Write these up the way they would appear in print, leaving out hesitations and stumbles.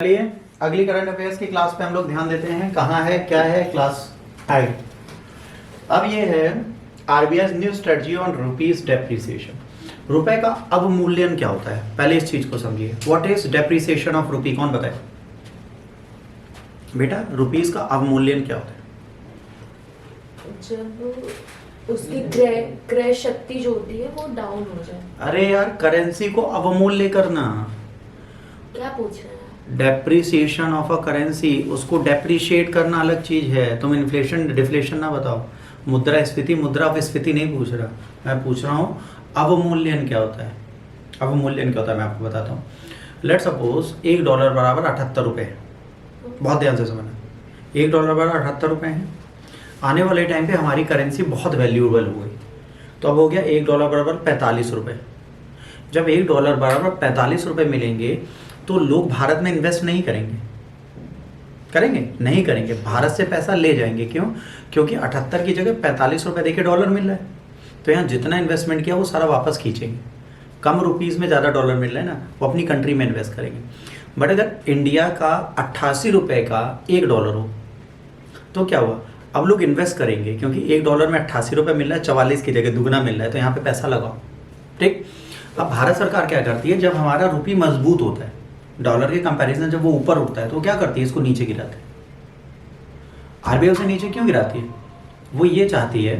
चलिए अगली current affairs की क्लास पे हम लोग ध्यान देते हैं। कहाँ है, क्या है, क्लास 8। अब ये है RBI new strategy on rupees depreciation. रुपए का अवमूल्यन क्या होता है, पहले इस चीज को समझिए। What is depreciation of rupee, कौन बताए बेटा? रुपीज का अवमूल्यन क्या होता है? जब उसकी क्रय शक्ति जो होती है वो डाउन हो जाए। अरे यार, करेंसी को अवमूल्य करना। क्या पूछ रहे हैं? डेप्रिसिएशन ऑफ अ करेंसी, उसको डेप्रिशिएट करना अलग चीज है। तुम इन्फ्लेशन डिफ्लेशन ना बताओ। मुद्रास्फीति मुद्रास्फीति नहीं पूछ रहा, मैं पूछ रहा हूँ अवमूल्यन क्या होता है। अवमूल्यन क्या होता है मैं आपको बताता हूँ। लेट सपोज $1 बराबर 78 रुपये। बहुत ध्यान से समझना, $1 बराबर 78 रुपये हैं। आने वाले टाइम पे हमारी करेंसी बहुत वैल्यूएबल हो गई, तो अब हो गया $1 बराबर 45 रुपये। जब $1 बराबर 45 रुपये मिलेंगे तो लोग भारत में इन्वेस्ट नहीं करेंगे। करेंगे? नहीं करेंगे। भारत से पैसा ले जाएंगे। क्यों? क्योंकि 78 की जगह 45 रुपये देके डॉलर मिल रहा है, तो यहाँ जितना इन्वेस्टमेंट किया वो सारा वापस खींचेंगे। कम रुपीज़ में ज़्यादा डॉलर मिल रहा है ना, वो अपनी कंट्री में इन्वेस्ट करेंगे। बट अगर इंडिया का 88 रुपये का $1 हो तो क्या हुआ? अब लोग इन्वेस्ट करेंगे, क्योंकि $1 में 88 रुपये मिल रहा है, 44 की जगह दुगना मिल रहा है, तो यहाँ पे पैसा लगाओ। ठीक। अब भारत सरकार क्या करती है, जब हमारा रुपये मजबूत होता है डॉलर के कंपैरिजन, जब वो ऊपर उठता है तो क्या करती है, इसको नीचे गिराते हैं। आरबीआई उसे नीचे क्यों गिराती है? वो ये चाहती है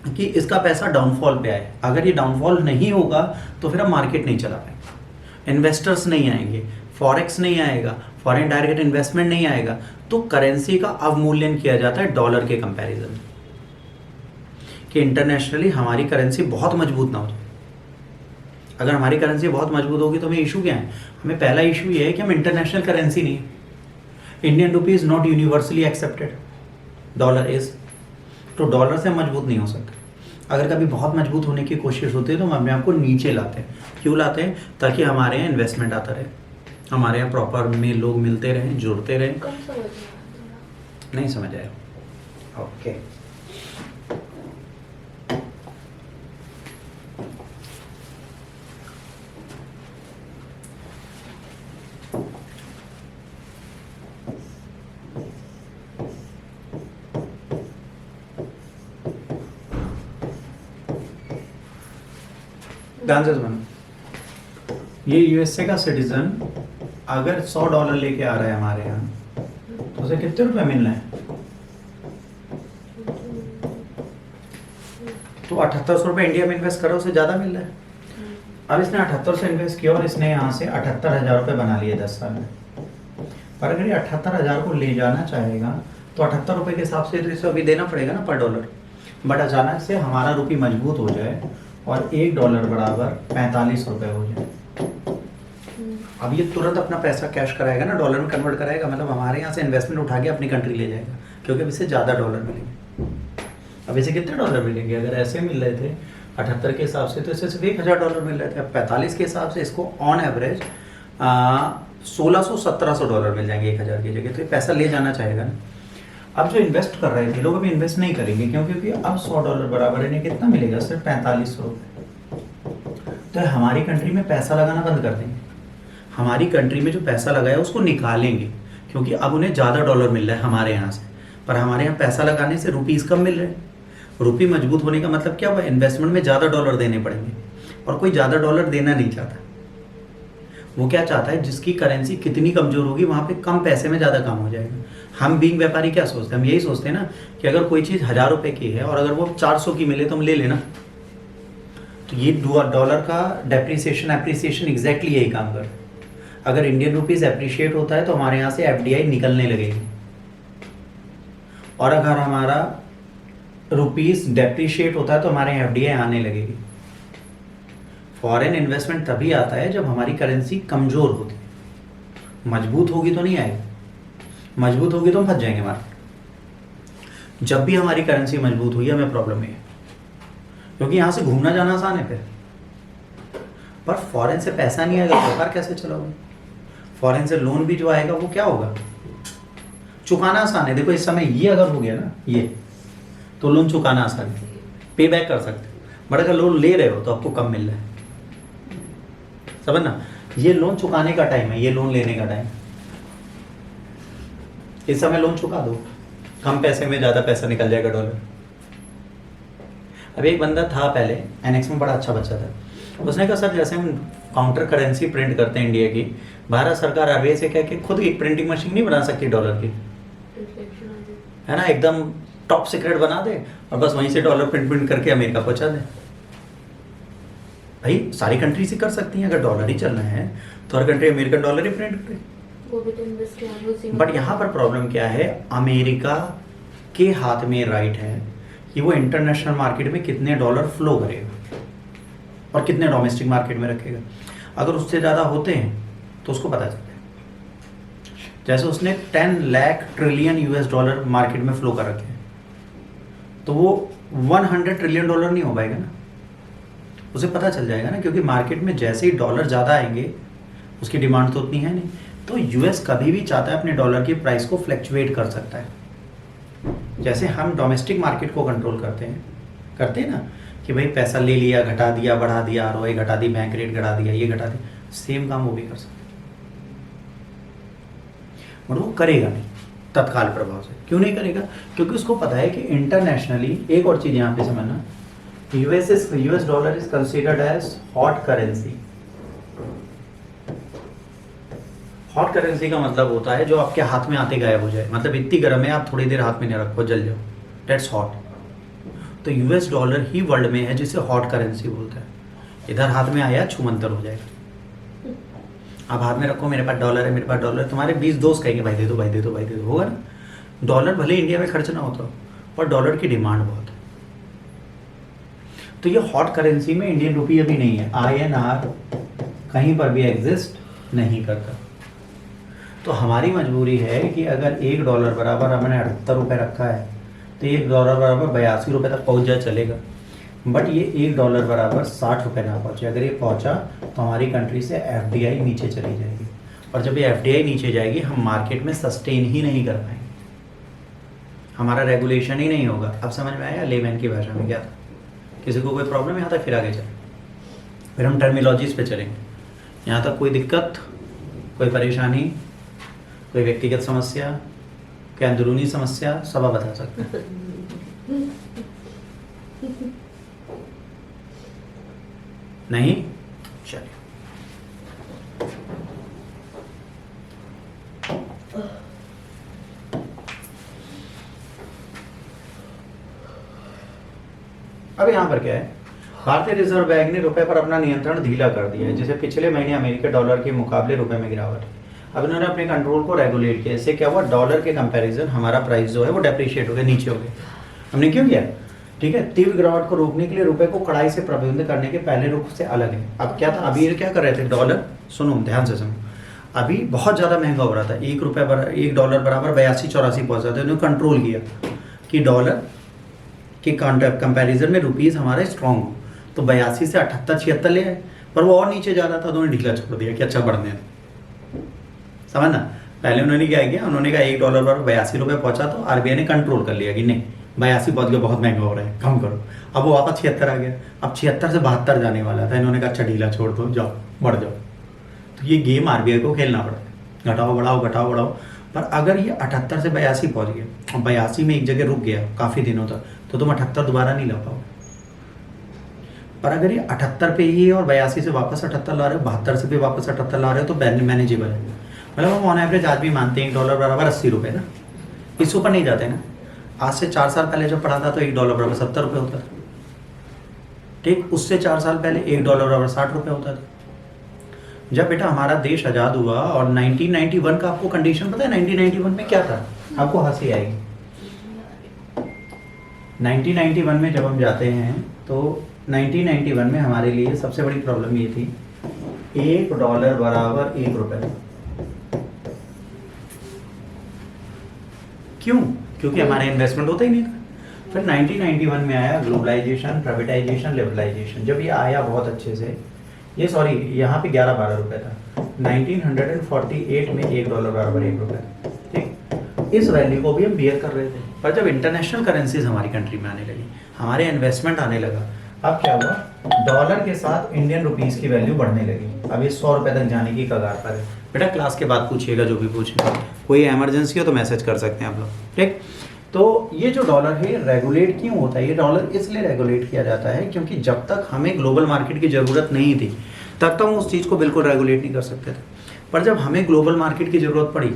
कि इसका पैसा डाउनफॉल पे आए। अगर ये डाउनफॉल नहीं होगा तो फिर हम मार्केट नहीं चला पाएंगे, इन्वेस्टर्स नहीं आएंगे, फॉरेक्स नहीं आएगा, फॉरेन डायरेक्ट इन्वेस्टमेंट नहीं आएगा। तो करेंसी का अवमूल्यन किया जाता है डॉलर के कंपैरिजन, कि इंटरनेशनली हमारी करेंसी बहुत मजबूत ना हो जाए। अगर हमारी करेंसी बहुत मजबूत होगी तो हमें इशू क्या है? हमें पहला इशू ये है कि हम इंटरनेशनल करेंसी नहीं है। Indian rupee is not universally accepted, dollar is. तो डॉलर से मजबूत नहीं हो सकते। अगर कभी बहुत मजबूत होने की कोशिश होती है तो हम अपने आप को नीचे लाते हैं। क्यों लाते हैं? ताकि हमारे यहाँ इन्वेस्टमेंट आता रहे, हमारे यहाँ प्रॉपर में लोग मिलते रहें, जुड़ते रहें। कम समझ में आता है। नहीं समझ आया? ओके। ध्यान से समझना, ये यूएसए का सिटीजन अगर $100 लेके आ रहा है हमारे यहाँ, तो उसे कितने रुपए मिलना है? तो 7800 रुपये इंडिया में इन्वेस्ट करो, उसे ज़्यादा मिल रहा है। अब इसने 78 से इन्वेस्ट किया और इसने यहाँ से 78,000 रुपये बना लिए 10 साल में। पर अगर ये 78,000 को ले जाना चाहेगा तो 78 रुपये के हिसाब से तो इसे अभी देना पड़ेगा ना पर डॉलर। बट अचानक से हमारा रुपये मजबूत हो जाए और $1 बराबर 45 रुपये हो जाए, अब ये तुरंत अपना पैसा कैश कराएगा ना, डॉलर में कन्वर्ट कराएगा। मतलब हमारे यहाँ से इन्वेस्टमेंट उठा के अपनी कंट्री ले जाएगा, क्योंकि अब इससे ज़्यादा डॉलर मिलेंगे। अब इसे कितने डॉलर मिलेंगे? अगर ऐसे मिल रहे थे 78 के हिसाब से, तो इससे सिर्फ $1,000 मिल रहे थे। अब 45 के हिसाब से इसको ऑन एवरेज $1,600-1,700 मिल जाएंगे 1,000 की जगह। तो ये पैसा ले जाना चाहेगा ना। अब जो इन्वेस्ट कर रहे थे लोग अभी इन्वेस्ट नहीं करेंगे। क्यों? क्योंकि अब $100 बराबर इन्हें कितना मिलेगा? सिर्फ 45 रुपये। तो हमारी कंट्री में पैसा लगाना बंद कर देंगे। हमारी कंट्री में जो पैसा लगाया उसको निकालेंगे, क्योंकि अब उन्हें ज़्यादा डॉलर मिल रहा है हमारे यहाँ से। पर हमारे यहाँ पैसा लगाने से रुपीज़ कम मिल रहे हैं। रुपये मजबूत होने का मतलब क्या हुआ? इन्वेस्टमेंट में ज़्यादा डॉलर देने पड़ेंगे, और कोई ज़्यादा डॉलर देना नहीं चाहता। वो क्या चाहता है? जिसकी करेंसी कितनी कमज़ोर होगी वहाँ पे कम पैसे में ज़्यादा काम हो जाएगा। हम बीइंग व्यापारी क्या सोचते हैं? हम यही सोचते हैं ना कि अगर कोई चीज़ 1,000 रुपये की है और अगर वो 400 की मिले तो हम ले लेना। तो ये डॉलर का डेप्रिसिएशन एप्रिसिएशन एग्जैक्टली यही काम कर। अगर इंडियन रुपीज़ एप्रिशिएट होता है तो हमारे यहाँ से एफडीआई निकलने लगेगी, और अगर हमारा रुपीज़ डेप्रिशिएट होता है तो हमारे यहाँ एफडीआई आने लगेगी। फॉरेन इन्वेस्टमेंट तभी आता है जब हमारी करेंसी कमज़ोर होती है। मजबूत होगी तो नहीं आएगी, मजबूत होगी तो हम फंस जाएंगे मार्केट। जब भी हमारी करेंसी मजबूत हुई हमें प्रॉब्लम है, क्योंकि यहाँ से घूमना जाना आसान है फिर। पर फॉरेन से पैसा नहीं आएगा, व्यापार कैसे चलाओगे? फॉरेन से लोन भी जो आएगा वो क्या होगा? चुकाना आसान है। देखो इस समय ये अगर हो गया ना, ये तो लोन चुकाना आसान है, पे बैक कर सकते। बट अगर लोन ले रहे हो तो आपको कम मिल रहा है, समझना। ये लोन चुकाने का टाइम है, ये लोन लेने का टाइम। इस समय लोन चुका दो, कम पैसे में ज़्यादा पैसा निकल जाएगा डॉलर। अब एक बंदा था पहले एनएक्स में, बड़ा अच्छा बच्चा था, उसने कहा सर जैसे हम काउंटर करेंसी प्रिंट करते हैं इंडिया की, भारत सरकार आरबीआई से कह के खुद एक प्रिंटिंग मशीन नहीं बना सकती डॉलर की, है ना, एकदम टॉप सीक्रेट बना दे और बस वहीं से डॉलर प्रिंट करके अमेरिका पहुंचा दे। भाई सारी कंट्री से कर सकती हैं, अगर डॉलर ही चलना है तो हर कंट्री अमेरिकन डॉलर ही प्रिंट करे। वो भी तो इन्वेस्ट किया है उसी में। बट यहाँ पर प्रॉब्लम क्या है, अमेरिका के हाथ में राइट है कि वो इंटरनेशनल मार्केट में कितने डॉलर फ्लो करेगा और कितने डोमेस्टिक मार्केट में रखेगा। अगर उससे ज़्यादा होते हैं तो उसको पता चलता है। जैसे उसने 10 lakh trillion US dollar market में फ्लो कर रखे हैं, तो वो 100 ट्रिलियन डॉलर नहीं हो पाएगा ना, उसे पता चल जाएगा ना, क्योंकि मार्केट में जैसे ही डॉलर ज़्यादा आएंगे उसकी डिमांड तो उतनी है नहीं। तो यूएस कभी भी चाहता है अपने डॉलर की प्राइस को फ्लैक्चुएट कर सकता है। जैसे हम डोमेस्टिक मार्केट को कंट्रोल करते हैं ना, कि भाई पैसा ले लिया, घटा दिया, बढ़ा दिया, आरओआई घटा दी, बैंक रेट घटा दिया, ये घटा दिया, सेम काम वो भी कर सकते हैं। और वो करेगा नहीं तत्काल प्रभाव से। क्यों नहीं करेगा? क्योंकि उसको पता है कि इंटरनेशनली, एक और चीज़ यहाँ पे समझना, US dollar is considered as hot currency. Hot currency का मतलब होता है जो आपके हाथ में आते गायब हो जाए, मतलब इतनी गर्म है आप थोड़ी देर हाथ में नहीं रखो, जल जाओ, डेट्स हॉट। तो यूएस डॉलर ही वर्ल्ड में है जिसे हॉट करेंसी बोलते हैं। इधर हाथ में आया छूमंतर हो जाएगा। आप हाथ में रखो, मेरे पास डॉलर है, मेरे पास डॉलर है, तुम्हारे 20 दोस्त कहेंगे भाई दे दो, भाई दे दो, भाई दे दो, होगा ना। डॉलर भले इंडिया में खर्च ना होता, पर डॉलर की डिमांड बहुत है। तो ये हॉट करेंसी में इंडियन रुपी अभी नहीं है, INR कहीं पर भी एग्जिस्ट नहीं करता। तो हमारी मजबूरी है कि अगर $1 बराबर हमने 78 रुपये रखा है तो $1 बराबर 82 रुपये तक पहुंच जाए चलेगा। बट ये $1 बराबर 60 रुपये ना पहुंचे। अगर ये पहुंचा तो हमारी कंट्री से FDI नीचे चली जाएगी, और जब ये FDI नीचे जाएगी हम मार्केट में सस्टेन ही नहीं कर पाएंगे, हमारा रेगुलेशन ही नहीं होगा। अब समझ में आया लेमैन की भाषा में क्या था? किसी को कोई प्रॉब्लम यहाँ तक? फिर आगे चलें, फिर हम टर्मिनोलॉजीज पे चलेंगे। यहाँ तक कोई दिक्कत, कोई परेशानी, कोई व्यक्तिगत समस्या, कोई अंदरूनी समस्या, सब आप बता सकते हैं। नहीं? चलिए। अब यहाँ पर क्या है, भारतीय रिजर्व बैंक ने रुपए पर अपना नियंत्रण ढीला कर दिया है, जिसे पिछले महीने अमेरिकी डॉलर के मुकाबले रुपए में गिरावट है। अब इन्होंने अपने कंट्रोल को रेगुलेट किया। इससे क्या हुआ, डॉलर के कंपैरिजन हमारा प्राइस जो है वो डेप्रिशिएट हो गया, नीचे हो गया। हमने क्यों किया? ठीक है, तीव्र गिरावट को रोकने के लिए रुपए को कड़ाई से प्रबंधित करने के पहले रुख से अलग है। अब क्या था, अभी ये क्या कर रहे थे, डॉलर, सुनो ध्यान से सुनो, अभी बहुत ज़्यादा महंगा हो रहा था, $1 बराबर 82-84 पहुँच रहा था। उन्होंने कंट्रोल किया कि डॉलर के कंपैरिजन में रुपीज़ हमारे स्ट्रॉन्ग हो, तो 82 से 78-76 ले आए, पर वो और नीचे जा रहा था तो उन्होंने ढीला छोड़ दिया कि अच्छा बढ़ने। समझना, पहले उन्होंने क्या किया, उन्होंने कहा $1 बराबर 82 रुपये पहुंचा, तो आरबीआई ने कंट्रोल कर लिया कि नहीं 82 पहुंच गया, बहुत महंगा हो रहा है, कम करो। अब वो वापस 76 आ गया, अब 76 से 72 जाने वाला था। इन्होंने कहा अच्छा ढीला छोड़ दो, जाओ बढ़ जाओ। तो ये गेम आरबीआई को खेलना पड़ता है, घटाओ बढ़ाओ घटाओ बढ़ाओ। पर अगर ये 78 से 82 पहुंच गया और 82 में एक जगह रुक गया काफ़ी दिनों तक, तो तुम 78 दोबारा नहीं ला पाओगे। पर अगर ये 78 पे ही है और 82 से वापस 78 ला रहे हो, 72 से भी वापस 78 ला रहे हो, तो मैनेजेबल है। मतलब हम ऑन एवरेज आज भी मानते हैं $1 बराबर 80 रुपये ना, इससे ऊपर नहीं जाते ना। आज से 4 साल पहले जब पढ़ा था तो $1 बराबर 70 रुपये होता था, ठीक। उससे 4 साल पहले $1 बराबर 60 रुपये होता था। जब बेटा हमारा देश आज़ाद हुआ और 1991 का आपको कंडीशन पता है, 1991 में क्या था? आपको हंसी आएगी। 1991 में जब हम जाते हैं तो 1991 में हमारे लिए सबसे बड़ी प्रॉब्लम ये थी, $1 बराबर 1 रुपये। क्यों? क्योंकि हमारे इन्वेस्टमेंट होता ही नहीं था। फिर 1991 में आया ग्लोबलाइजेशन, प्राइवेटाइजेशन, लिबरलाइजेशन। जब ये आया बहुत अच्छे से, ये सॉरी यहाँ पे 11-12 रुपये था। 1948 में $1 बराबर 1 रुपये, ठीक। इस वैल्यू को भी हम बियर कर रहे थे। पर जब इंटरनेशनल करेंसीज हमारी कंट्री में आने लगी, हमारे इन्वेस्टमेंट आने लगा, अब क्या हुआ, डॉलर के साथ इंडियन रुपीस की वैल्यू बढ़ने लगी। अब ये 100 रुपये तक जाने की कगार पर है। बेटा क्लास के बाद पूछिएगा जो भी पूछना, कोई इमरजेंसी हो तो मैसेज कर सकते हैं आप लोग, ठीक। तो ये जो डॉलर है रेगुलेट क्यों होता है? ये डॉलर इसलिए रेगुलेट किया जाता है क्योंकि जब तक हमें ग्लोबल मार्केट की ज़रूरत नहीं थी तब तक हम उस चीज़ को बिल्कुल रेगुलेट नहीं कर सकते थे, पर जब हमें ग्लोबल मार्केट की ज़रूरत पड़ी,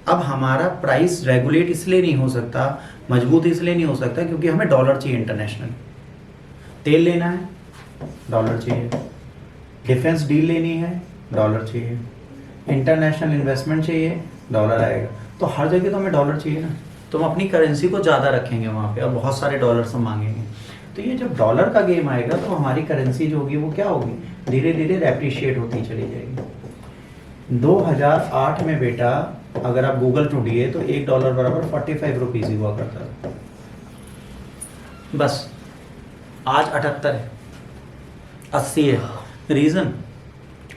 अब हमारा प्राइस रेगुलेट इसलिए नहीं हो सकता, मजबूत इसलिए नहीं हो सकता क्योंकि हमें डॉलर चाहिए इंटरनेशनल। तेल लेना है, डॉलर चाहिए। डिफेंस डील लेनी है, डॉलर चाहिए। इंटरनेशनल इन्वेस्टमेंट चाहिए, डॉलर आएगा। तो हर जगह तो हमें डॉलर चाहिए ना, तो हम अपनी करेंसी को ज़्यादा रखेंगे वहाँ पे और बहुत सारे डॉलर्स हम मांगेंगे। तो ये जब डॉलर का गेम आएगा तो हमारी करेंसी जो होगी वो क्या होगी, धीरे धीरे एप्रिशिएट होती चली जाएगी। 2008 में बेटा अगर आप गूगल ढूंढिए तो $1 बराबर 45 रुपीज़ ही हुआ करता था, बस। आज 78 है, 80 है। रीज़न,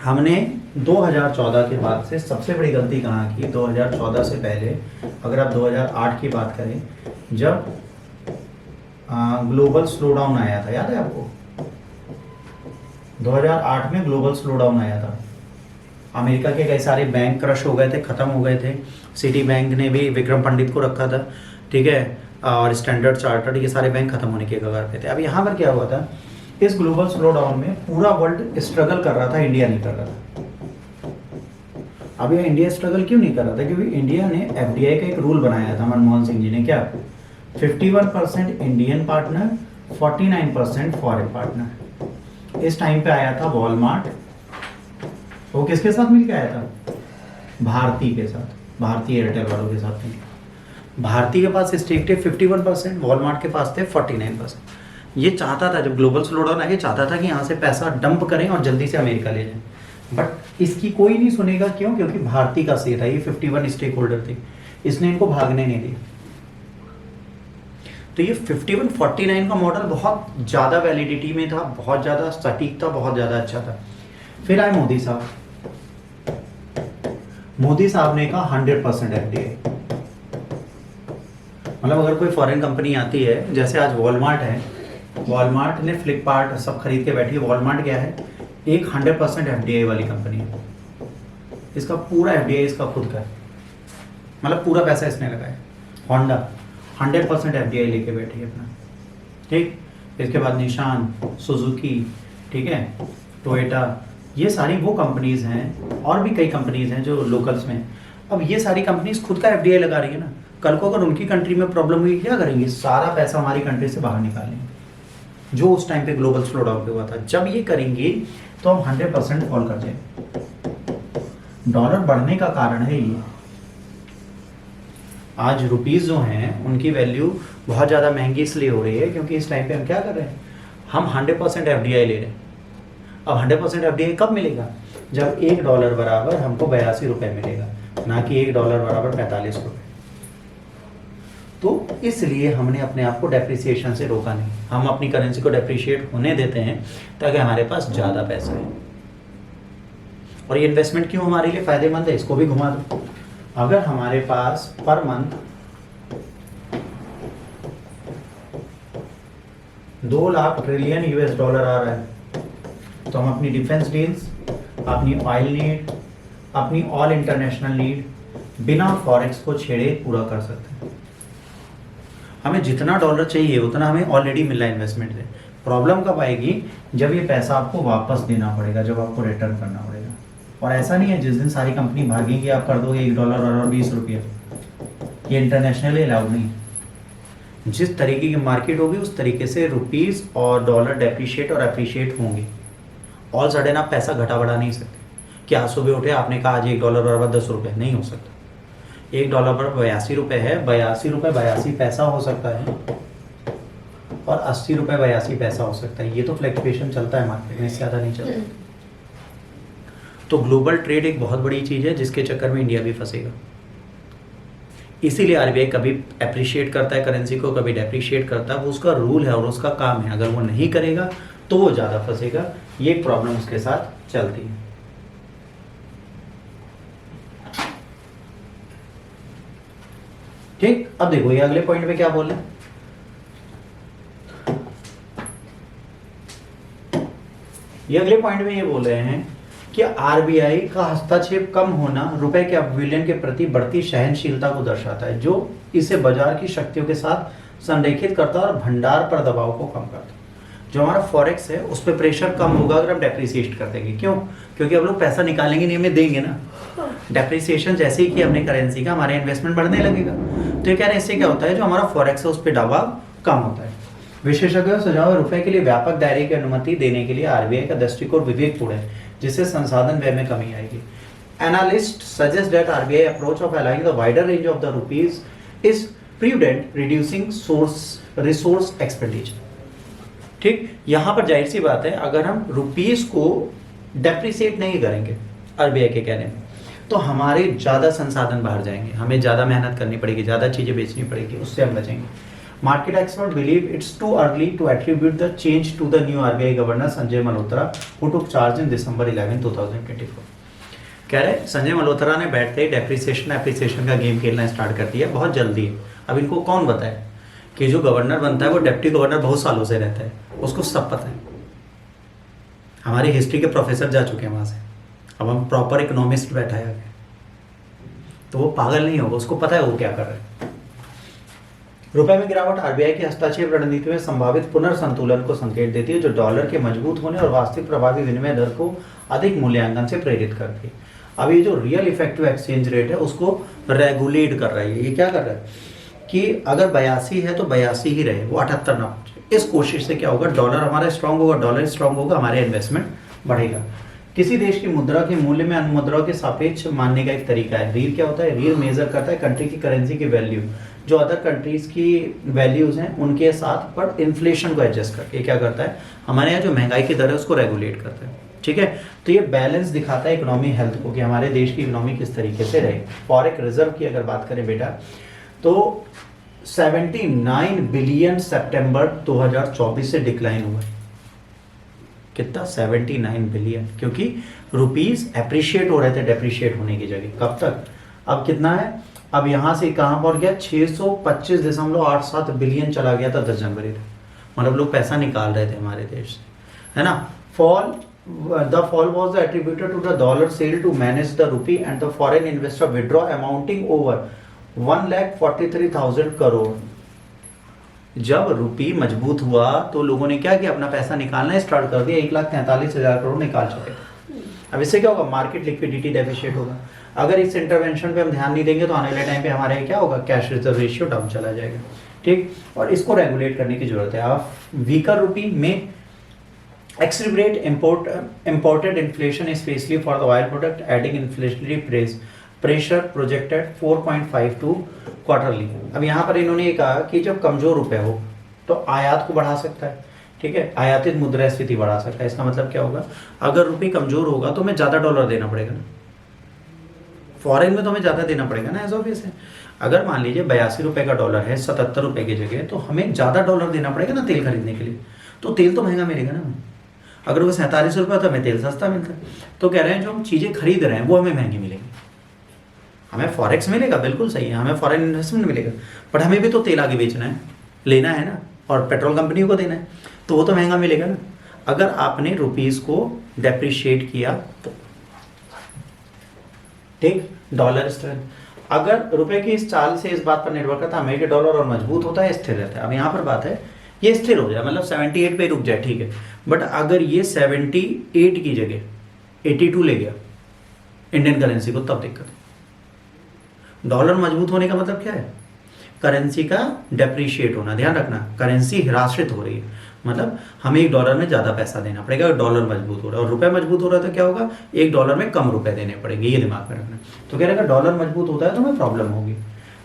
हमने 2014 के बाद से सबसे बड़ी गलती कहाँ की? 2014 से पहले अगर आप 2008 की बात करें, जब ग्लोबल स्लो डाउन आया था, याद है आपको? 2008 में ग्लोबल स्लो डाउन आया था। अमेरिका के कई सारे बैंक क्रश हो गए थे, ख़त्म हो गए थे। सिटी बैंक ने भी विक्रम पंडित को रखा था, ठीक है, और स्टैंडर्ड चार्टर्ड, ये सारे बैंक खत्म होने के कगार पे थे। अब यहाँ पर क्या हुआ था, इस ग्लोबल स्लो डाउन में पूरा वर्ल्ड स्ट्रगल कर रहा था, इंडिया नहीं कर रहा था। अब यह इंडिया स्ट्रगल क्यों नहीं कर रहा था? क्योंकि इंडिया ने एफडीआई का एक रूल बनाया था, मनमोहन सिंह जी ने। क्या? 51% इंडियन पार्टनर, 49% फॉरेन पार्टनर। इस टाइम पे आया था वॉलमार्ट, वो किसके साथ मिलकर आया था? भारती के साथ, भारतीय एयरटेल वालों के साथ नहीं। भारती के पास स्टेक थे 51%, वॉलमार्ट के पास थे 49%। ये चाहता था, जब ग्लोबल स्लो डाउन आया, चाहता था कि यहाँ से पैसा डंप करें और जल्दी से अमेरिका ले जाएं, बट इसकी कोई नहीं सुनेगा। क्यों? क्योंकि भारती का से था, ये 51 स्टेक होल्डर थे, इसने इनको भागने नहीं दिया। तो ये 51-49 का मॉडल बहुत ज़्यादा वैलिडिटी में था, बहुत ज़्यादा सटीक था, बहुत ज़्यादा अच्छा था। फिर आए मोदी साहब। मोदी साहब ने कहा 100% एफडीआई। मतलब अगर कोई फॉरेन कंपनी आती है, जैसे आज वॉलमार्ट है, वॉलमार्ट ने फ्लिपकार्ट सब खरीद के बैठी है। वॉलमार्ट क्या है? एक 100% एफडीआई वाली कंपनी है। इसका पूरा एफडीआई इसका खुद का है, मतलब पूरा पैसा इसने लगाया। होंडा 100% एफडीआई लेके बैठी है अपना, ठीक। इसके बाद निशान, सुजुकी, ठीक है, टोयोटा, ये सारी वो कंपनीज हैं, और भी कई कंपनीज हैं जो लोकल्स में। अब ये सारी कंपनीज खुद का एफडीआई लगा रही है ना। कल को अगर उनकी कंट्री में प्रॉब्लम हुई, क्या करेंगे? सारा पैसा हमारी कंट्री से बाहर निकालेंगे, जो उस टाइम पे ग्लोबल स्लो डाउन पे हुआ था। जब ये करेंगे तो हम 100% फॉल कर जाएंगे। डॉलर बढ़ने का कारण है ये। आज रुपीस जो हैं उनकी वैल्यू बहुत ज़्यादा महंगी इसलिए हो रही है क्योंकि इस टाइम पे हम क्या कर रहे हैं? हम 100% एफडीआई ले रहे हैं। अब 100% एफडीआई कब मिलेगा? जब $1 बराबर हमको 82 रुपये मिलेगा, ना कि $1 बराबर 45 रुपये। तो इसलिए हमने अपने आप को डेप्रिसिएशन से रोका नहीं। हम अपनी करेंसी को डेप्रिशिएट होने देते हैं ताकि हमारे पास ज़्यादा पैसा है। और ये इन्वेस्टमेंट क्यों हमारे लिए फ़ायदेमंद है, इसको भी घुमा दो। अगर हमारे पास पर month 2 lakh trillion US dollar आ रहा है, तो हम अपनी डिफेंस डील्स, अपनी ऑयल नीड, अपनी ऑल इंटरनेशनल नीड बिना फॉरेक्स को छेड़े पूरा कर सकते हैं। हमें जितना डॉलर चाहिए उतना हमें ऑलरेडी मिल रहा है इन्वेस्टमेंट से। प्रॉब्लम कब आएगी? जब ये पैसा आपको वापस देना पड़ेगा, जब आपको रिटर्न करना पड़ेगा। और ऐसा नहीं है जिस दिन सारी कंपनी भागेगी आप कर दोगे $1 और 20 रुपये। ये इंटरनेशनली अलाउड नहीं है। जिस तरीके की मार्केट होगी उस तरीके से रुपीस और डॉलर डेप्रिशिएट और अप्रिशिएट होंगे। ऑल सडन आप पैसा घटा बढ़ा नहीं सकते कि आज सुबह उठे आपने कहा आज $1 बराबर 10 रुपये, नहीं हो सकता। $1 बराबर 82 रुपये है, 82 रुपये 82 पैसा हो सकता है, और 80 रुपये 82 पैसा हो सकता है। ये तो फ्लक्चुएशन चलता है मार्केट में, इससे ज़्यादा नहीं चलता। तो ग्लोबल ट्रेड एक बहुत बड़ी चीज़ है जिसके चक्कर में इंडिया भी फंसेगा। इसीलिए आरबीआई कभी अप्रिशिएट करता है करेंसी को, कभी डेप्रिशिएट करता है। वो उसका रूल है और उसका काम है। अगर वो नहीं करेगा तो वो ज़्यादा फंसेगा। ये प्रॉब्लम उसके साथ चलती है। ठीक, अब देखो ये अगले पॉइंट पे क्या बोल रहे हैं। ये अगले पॉइंट में ये बोल रहे हैं कि आरबीआई का हस्तक्षेप कम होना रुपए के अपविलियन के प्रति बढ़ती सहनशीलता को दर्शाता है, जो इसे बाजार की शक्तियों के साथ संरेखित करता है और भंडार पर दबाव को कम करता है। जो हमारा फॉरेक्स है उस पर प्रेशर कम होगा अगर हम डेप्रिसिएट कर देंगे। क्यों? क्योंकि अब लोग पैसा निकालेंगे नहीं, हमें देंगे ना। डेप्रिसिएशन जैसे ही कि हमने करेंसी का, हमारे इन्वेस्टमेंट बढ़ने लगेगा। तो ये कह रहे हैं इससे क्या होता है, जो हमारा फॉरेक्स है उस पर दबाव कम होता है। विशेषज्ञों सुझाव रुपए के लिए व्यापक दायरे की अनुमति देने के लिए आरबीआई का दृष्टिकोण विवेकपूर्ण है, जिससे संसाधन व्यय में कमी आएगी। Analyst suggest that RBI approach of allowing the wider range of the rupees is prudent, reducing resource expenditure. ठीक, यहां पर जाहिर सी बात है, अगर हम रुपीस को डेप्रिसिएट नहीं करेंगे आरबीआई के कहने में, तो हमारे ज्यादा संसाधन बाहर जाएंगे, हमें ज्यादा मेहनत करनी पड़ेगी, ज्यादा चीजें बेचनी पड़ेगी, उससे हम बचेंगे। Market experts believe it's too early to attribute the change to the new RBI governor Sanjay Malhotra, who took charge in December 11, 2024. कह रहे संजय मल्होत्रा ने बैठते ही एप्रिसिएशन का गेम खेलना स्टार्ट कर दिया, बहुत जल्दी है। अब इनको कौन बताए कि जो गवर्नर बनता है वो डिप्टी गवर्नर बहुत सालों से रहता है, उसको सब पता है। हमारी हिस्ट्री के प्रोफेसर जा चुके हैं वहां से, अब हम प्रॉपर इकोनॉमिस्ट बैठा है, तो वो पागल नहीं होगा, उसको पता है वो क्या कर रहे हैं। रुपए में गिरावट आरबीआई की हस्तक्षेप रणनीति में संभावित पुनर्संतुलन को संकेत देती है, जो डॉलर के मजबूत होने और वास्तविक प्रभावी विनिमय दर को अधिक मूल्यांकन से प्रेरित करती है। अब ये जो रियल इफेक्टिव एक्सचेंज रेट है उसको रेगुलेट कर रहा है। ये क्या कर रहा है कि अगर 82 है तो 82 ही रहे, वो 78 ना पहुंचे। इस कोशिश से क्या होगा, डॉलर हमारा स्ट्रांग होगा, डॉलर स्ट्रांग होगा, हमारे इन्वेस्टमेंट बढ़ेगा। किसी देश की मुद्रा के मूल्य में अन्य मुद्राओं के सापेक्ष मानने का एक तरीका है। रील क्या होता है, रील मेजर करता है कंट्री की करेंसी की वैल्यू, जो अदर कंट्रीज की वैल्यूज हैं उनके साथ पर इन्फ्लेशन को एडजस्ट करके क्या करता है, हमारे यहाँ जो महंगाई की दर है उसको रेगुलेट करता है। ठीक है, तो ये बैलेंस दिखाता है इकोनॉमी हेल्थ को कि हमारे देश की इकोनॉमी किस तरीके से रहे। फॉरेक्स रिजर्व की अगर बात करें बेटा, तो 79 बिलियन सितंबर 2024 से डिक्लाइन हुआ है। कितना? 79 बिलियन, क्योंकि रुपीस एप्रिशिएट हो रहे थे डेप्रिशिएट होने की जगह। कब तक? अब कितना है, अब यहां से कहां पहुंच गया, 625.87 बिलियन चला गया था 10 जनवरी तक। मतलब लोग पैसा निकाल रहे थे हमारे देश से, है ना। The fall was attributed to the dollar sale to manage the rupee and the foreign investor withdraw amounting over 1,43,000 crore. जब रूपी मजबूत हुआ तो लोगों ने क्या किया, अपना पैसा निकालना स्टार्ट कर दिया, 1,43,000 करोड़ निकाल चुके थे। अब इससे क्या होगा, मार्केट लिक्विडिटी डेफिशिएट होगा। अगर इस इंटरवेंशन पे हम ध्यान नहीं देंगे तो आने वाले टाइम पे हमारे क्या होगा, कैश रिजर्व रेशियो डाउन चला जाएगा। ठीक, और इसको रेगुलेट करने की जरूरत है। आप वीकर रूपी में accelerate imported inflation specially for the oil product, adding inflationary pressure projected 4.52 quarterly. अब यहाँ पर इन्होंने ये कहा कि जब कमजोर रुपए हो तो आयात को बढ़ा सकता है। ठीक है, आयातित मुद्रास्फीति बढ़ा सकता है। इसका मतलब क्या होगा, अगर रुपये कमजोर होगा तो हमें ज्यादा डॉलर देना पड़ेगा ना, फॉरेन में तो हमें ज्यादा देना पड़ेगा ना, एज ऑब्वियस है। अगर मान लीजिए 82 रुपए का डॉलर है 77 रुपए की जगह, तो हमें ज्यादा डॉलर देना पड़ेगा ना तेल खरीदने के लिए, तो तेल तो महंगा मिलेगा ना। अगर वो 47 रुपये तो हमें तेल सस्ता मिलता है। तो कह रहे हैं जो हम चीजें खरीद रहे हैं वो हमें महंगी मिलेगी। हमें फॉरेक्स मिलेगा, बिल्कुल सही है, हमें फॉरेन इन्वेस्टमेंट मिलेगा, बट हमें भी तो तेल आगे बेचना है, लेना है ना, और पेट्रोल कंपनियों को देना है, तो वो तो महंगा मिलेगा ना। अगर आपने रुपीस को डेप्रिशिएट किया तो ठीक, डॉलर स्ट्रेंथ। अगर रुपए की इस चाल से इस बात पर निर्भर करता है अमेरिकी डॉलर और मजबूत होता है, स्थिर रहता है। अब यहाँ पर बात है ये स्थिर हो जाए, मतलब 78 पे रुक जाए, ठीक है, बट अगर ये 78 की जगह 82 ले गया इंडियन करेंसी को, तब दिक्कत है। डॉलर मजबूत होने का मतलब क्या है, करेंसी का डेप्रिशिएट होना। ध्यान रखना, करेंसी हिराश्रित हो रही है, मतलब हमें $1 में ज्यादा पैसा देना पड़ेगा अगर डॉलर मजबूत हो रहा है, और रुपए मजबूत हो रहा है तो क्या होगा, $1 में कम रुपए देने पड़ेंगे, ये दिमाग में रखना। तो कह रहे अगर डॉलर मजबूत होता है तो हमें प्रॉब्लम होगी।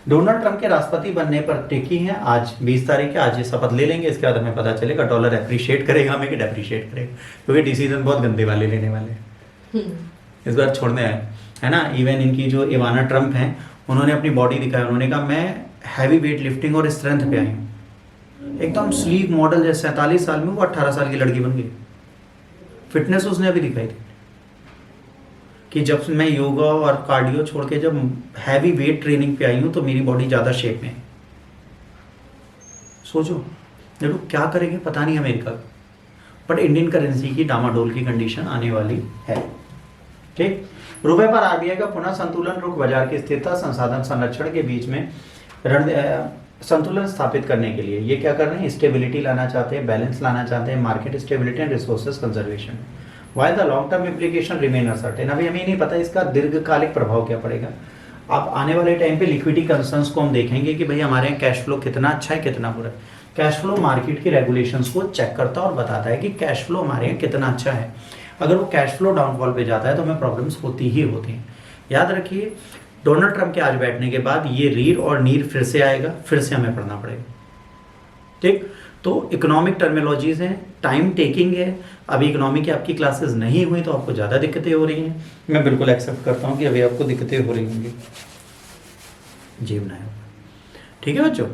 डोनाल्ड ट्रंप के राष्ट्रपति बनने पर टिकी है, आज 20 तारीख है, आज ये शपथ ले लेंगे, इसके बाद हमें पता चलेगा डॉलर एप्रिशिएट करेगा हमें कि डेप्रिशिएट करेगा, क्योंकि डिसीजन बहुत गंदे वाले लेने वाले हैं इस बार, छोड़ने आए, है ना। इवन इनकी जो इवाना ट्रंप हैं, उन्होंने अपनी बॉडी दिखाई, उन्होंने कहा मैं हैवी वेट लिफ्टिंग और स्ट्रेंथ पे आई हूँ, एकदम स्लीक मॉडल, जैसे 47 साल में वो 18 साल की लड़की बन गई। फिटनेस उसने अभी दिखाई थी कि जब मैं योगा और कार्डियो छोड़ के जब हैवी वेट ट्रेनिंग पे आई हूँ तो मेरी बॉडी ज़्यादा शेप में है। सोचो देखो क्या करेंगे पता नहीं अमेरिका, बट इंडियन करेंसी की डामाडोल की कंडीशन आने वाली है। ठीक। रुपए पर आरबीआई का पुनः संतुलन रुख बाजार की स्थिरता संसाधन संरक्षण के बीच में संतुलन स्थापित करने के लिए ये क्या कर रहे हैं, स्टेबिलिटी लाना चाहते हैं, बैलेंस लाना चाहते हैं, market stability and resources conservation. Why the long term implication remain uncertain. अभी हमें नहीं पता इसका दीर्घकालिक प्रभाव क्या पड़ेगा। अब आने वाले टाइम पे लिक्विडिटी कंसर्न्स को हम देखेंगे कि भाई हमारे यहाँ कैश फ्लो कितना अच्छा है कितना बुरा है। कैश फ्लो मार्केट की रेगुलेशंस को चेक करता है और बताता है कि कैश फ्लो हमारे यहाँ कितना अच्छा है। अगर वो कैश फ्लो डाउनफॉल पे जाता है तो हमें प्रॉब्लम्स होती ही होती हैं। याद रखिए, डोनाल्ड ट्रंप के आज बैठने के बाद ये रीर और नीर फिर से आएगा, फिर से हमें पढ़ना पड़ेगा। ठीक, तो इकोनॉमिक टर्मिनोलॉजीज हैं, टाइम टेकिंग है। अभी इकोनॉमी की आपकी क्लासेस नहीं हुई तो आपको ज़्यादा दिक्कतें हो रही हैं। मैं बिल्कुल एक्सेप्ट करता हूँ कि अभी आपको दिक्कतें हो रही होंगी, जी बनाए। ठीक है बच्चों।